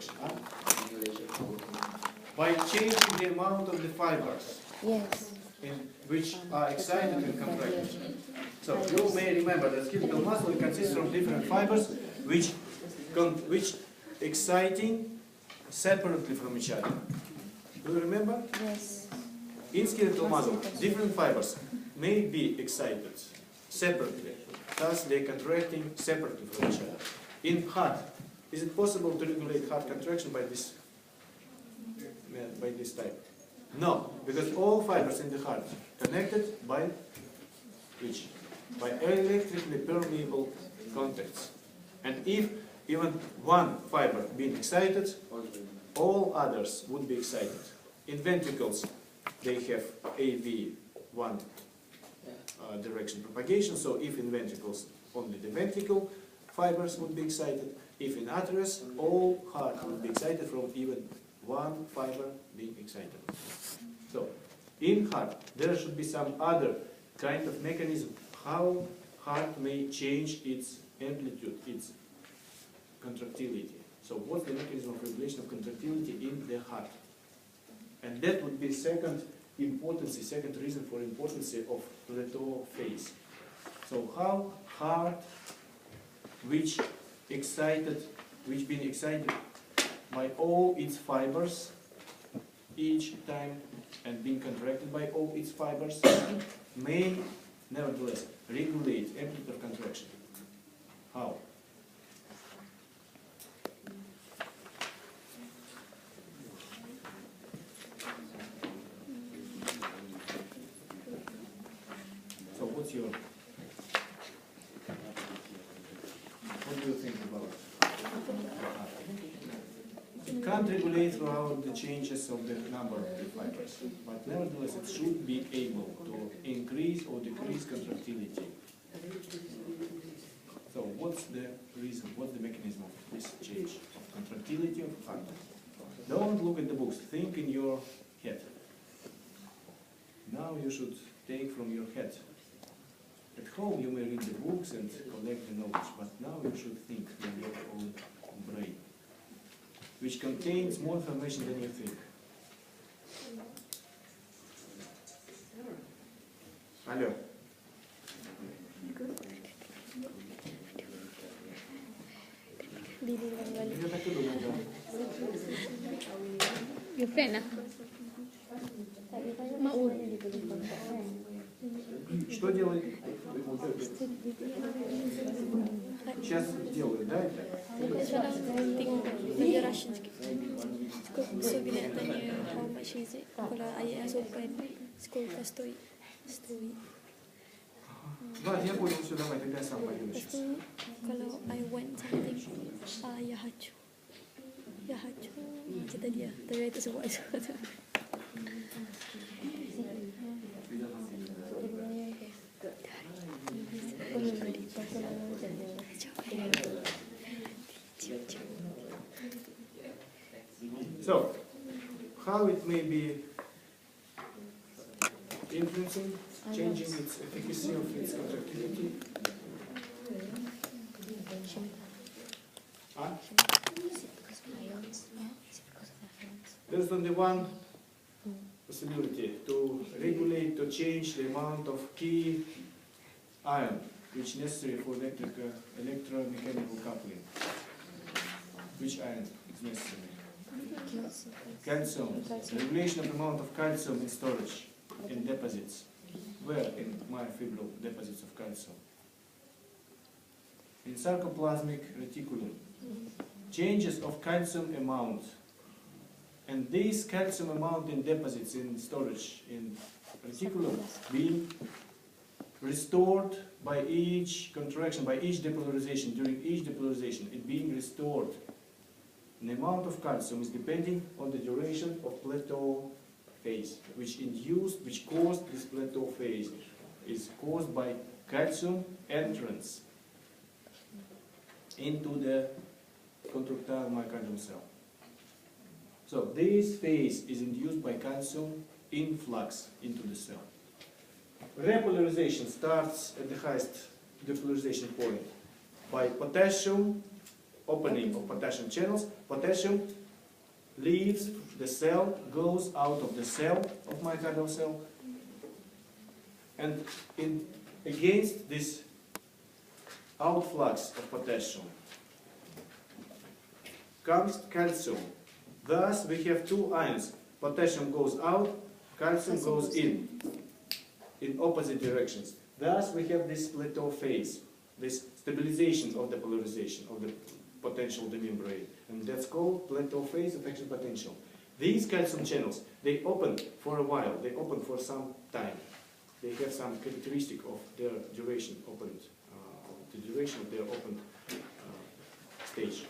contraction. Huh? By changing the amount of the fibers which are excited and contracted. So you may remember that skeletal muscle consists of different fibers which exciting separately from each other. Do you remember? Yes. In skeletal muscle, different fibers may be excited separately, thus they contracting separately from each other. In heart, is it possible to regulate heart contraction by this type? No, because all fibers in the heart connected by which? By electrically permeable contacts. And if even one fiber being excited, all others would be excited. In ventricles, they have AV1 direction propagation, so if in ventricles only the ventricle fibers would be excited, if in arteries, all heart would be excited from even one fiber being excited. So, in heart, there should be some other kind of mechanism how heart may change its amplitude, its contractility. So, what's the mechanism of regulation of contractility in the heart? And that would be second reason for importance of plateau phase. So, how heart, which been excited by all its fibers each time and being contracted by all its fibers, may nevertheless regulate amplitude of contraction. How? So what do you think about it? It can't regulate throughout the changes of the number of the fibers, but nevertheless it should be able to increase or decrease contractility. So what's the reason, what's the mechanism of this change of contractility of heart? Don't look at the books, think in your head. Now you should take from your head. At home you may read the books and collect the knowledge, but now you should think in your own brain, which contains more information than you think. Алло. Я так и думал, да. Your friend, Maul. Что делает? Сейчас делаю, да? Ладно, я понял, все, давай, тогда я сам пойду сейчас. Kalau I want something, ya хочу. Kita dia, tapi itu sebuah sesuatu. So, how it may be influencing, changing its efficacy of its contractility? Huh? There's only one possibility to regulate, to change the amount of key ion which is necessary for electromechanical coupling. Which ion is necessary? Calcium. Regulation of the amount of calcium in storage, in deposits. Where in myofibril deposits of calcium? In sarcoplasmic reticulum. Changes of calcium amount. And this calcium amount in deposits in storage in reticulum being restored by each contraction, by each depolarization, during each depolarization, it being restored. The amount of calcium is depending on the duration of plateau phase, which caused this plateau phase, is caused by calcium entrance into the contractile myocardial cell. So this phase is induced by calcium influx into the cell. Repolarization starts at the highest depolarization point by potassium opening of potassium channels, potassium leaves the cell, goes out of the cell of myocardial cell, and against this outflux of potassium comes calcium. Thus we have two ions. Potassium goes out, calcium goes in opposite directions. Thus we have this plateau phase, this stabilization of the polarization of the potential of the membrane, and that's called plateau phase of action potential. These calcium channels, they open for a while, they open for some time. They have some characteristic of their duration opened, the duration of their open stage.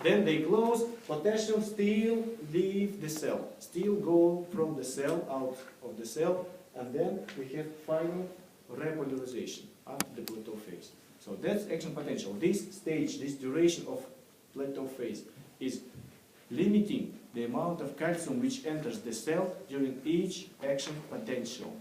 Then they close, potassium still leave the cell, still go from the cell, out of the cell, and then we have final repolarization after the plateau phase. So that's action potential. This stage, this duration of plateau phase is limiting the amount of calcium which enters the cell during each action potential.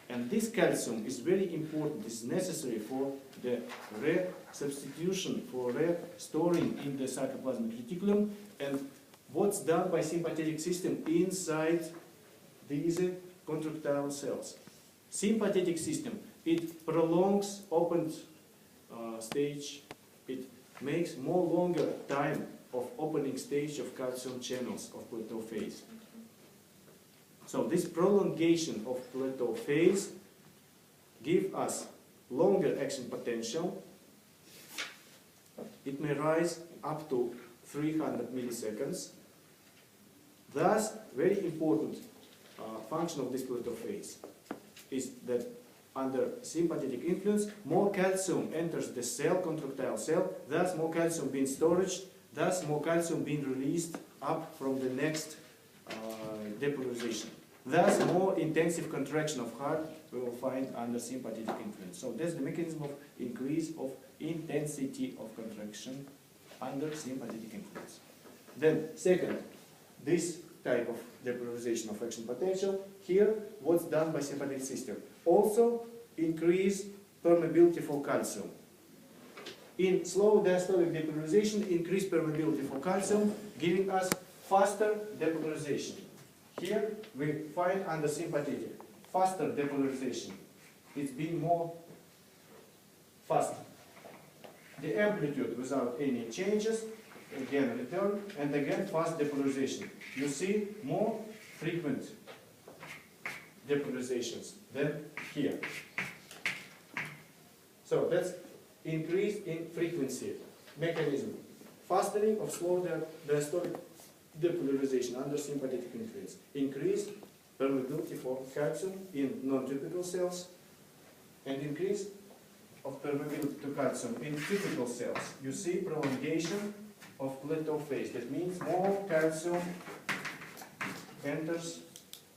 And this calcium is very important, is necessary for the resubstitution, for restoring in the cytoplasmic reticulum, and what's done by sympathetic system inside these contractile cells. Sympathetic system, it prolongs opened stage, it makes more longer time of opening stage of calcium channels of plateau phase. So this prolongation of plateau phase gives us longer action potential. It may rise up to 300 milliseconds. Thus, very important function of this plateau phase is that under sympathetic influence, more calcium enters the cell, contractile cell, thus more calcium being stored, thus more calcium being released up from the next depolarization. Thus, more intensive contraction of heart we will find under sympathetic influence. So that's the mechanism of increase of intensity of contraction under sympathetic influence. Then, second, this type of depolarization of action potential, here, what's done by sympathetic system? Also, increase permeability for calcium. In slow diastolic depolarization, increase permeability for calcium, giving us faster depolarization. Here we find under sympathetic, faster depolarization. It's being more fast. The amplitude without any changes, again return, and again fast depolarization. You see more frequent depolarizations than here. So that's increase in frequency mechanism. Fastening of slow diastolic depolarization under sympathetic influence. Increase permeability for calcium in non-typical cells, and increase of permeability to calcium in typical cells. You see prolongation of plateau phase. That means more calcium enters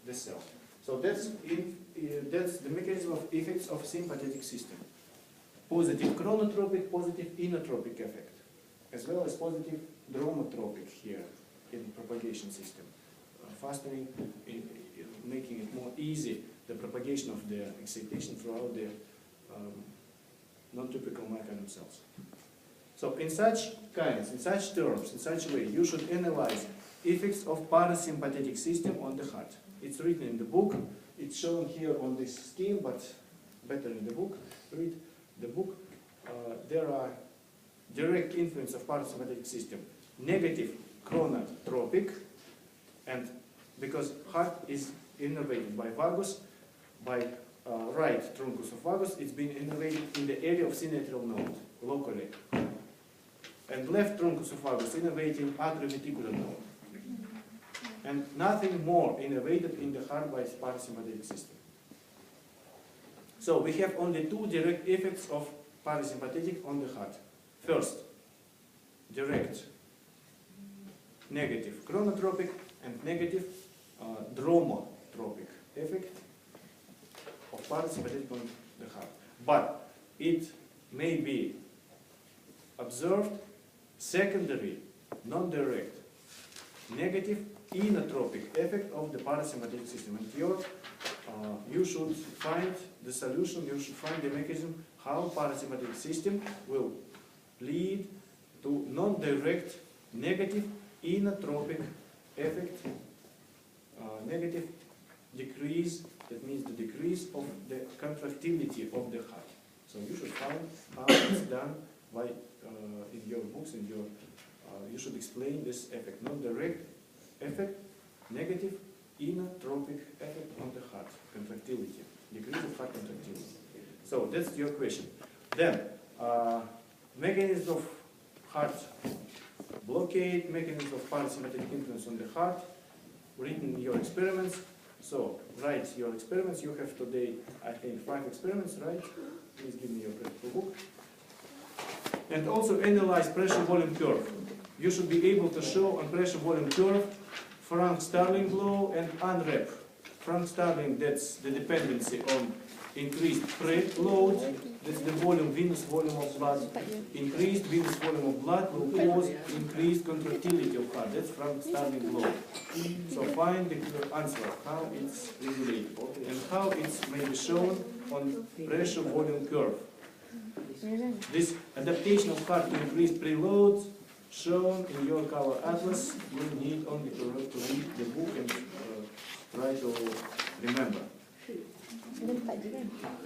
the cell. So that's the mechanism of effects of sympathetic system. Positive chronotropic, positive inotropic effect, as well as positive dromotropic here in propagation system. Fastening, making it more easy, the propagation of the excitation throughout the non-typical myocardial cells. So in such kinds, in such terms, in such way, you should analyze effects of parasympathetic system on the heart. It's written in the book, it's shown here on this scheme, but better in the book. Read the book. There are direct influence of parasympathetic system. Negative chronotropic, and because heart is innervated by vagus, by right truncus of vagus, it's been innervated in the area of sinoatrial node, locally. And left truncus of vagus innervating atriovestibular node. And nothing more innervated in the heart by parasympathetic system. So we have only two direct effects of parasympathetic on the heart. First, direct negative chronotropic and negative dromotropic effect of parasympathetic on the heart. But it may be observed secondary, non-direct, negative inotropic effect of the parasympathetic system. And here you should find the solution, you should find the mechanism how parasympathetic system will lead to non-direct negative inotropic effect, negative decrease, that means the decrease of the contractility of the heart. So you should find how it's done by, in your books, you should explain this effect, non-direct effect, negative inotropic effect on the heart, contractility, decrease of heart contractility. So that's your question. Then, mechanism of heart blockade, mechanism of parasympathetic influence on the heart, written in your experiments. So, write your experiments. You have today, I think, 5 experiments, right? Please give me your practical book. And also analyze pressure volume curve. You should be able to show on pressure volume curve Frank-Starling law and unwrap. Frank-Starling, that's the dependency on increased preload, that's the volume, venous volume of blood. Increased venous volume of blood will cause increased contractility of heart. That's Frank-Starling law. So find the answer of how it's regulated and how it's maybe shown on pressure volume curve. This adaptation of heart to increased preload shown in your color atlas. You need only to read the book and try to remember.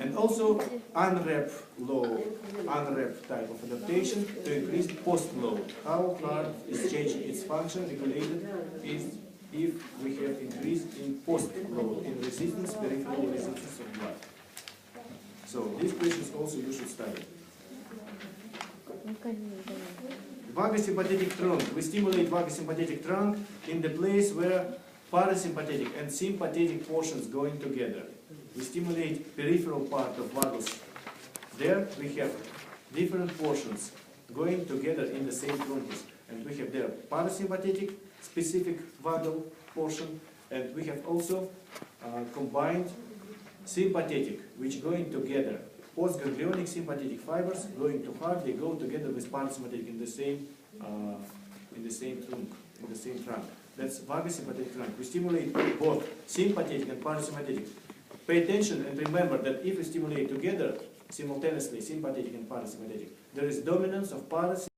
And also unwrap law, unwrap type of adaptation to increase post-load. How heart is changing its function regulated is if we have increase in post-load, in resistance, peripheral resistance of blood. So these questions also you should study. Vagosympathetic trunk. We stimulate vagosympathetic trunk in the place where parasympathetic and sympathetic portions going together. We stimulate peripheral part of vagus. There we have different portions going together in the same truncus. And we have there parasympathetic specific vagal portion, and we have also combined sympathetic, which going together. Postganglionic sympathetic fibers going to heart, they go together with parasympathetic in the same trunk. That's vagosympathetic trunk. We stimulate both sympathetic and parasympathetic. Pay attention and remember that if we stimulate together simultaneously sympathetic and parasympathetic, there is dominance of parasympathetic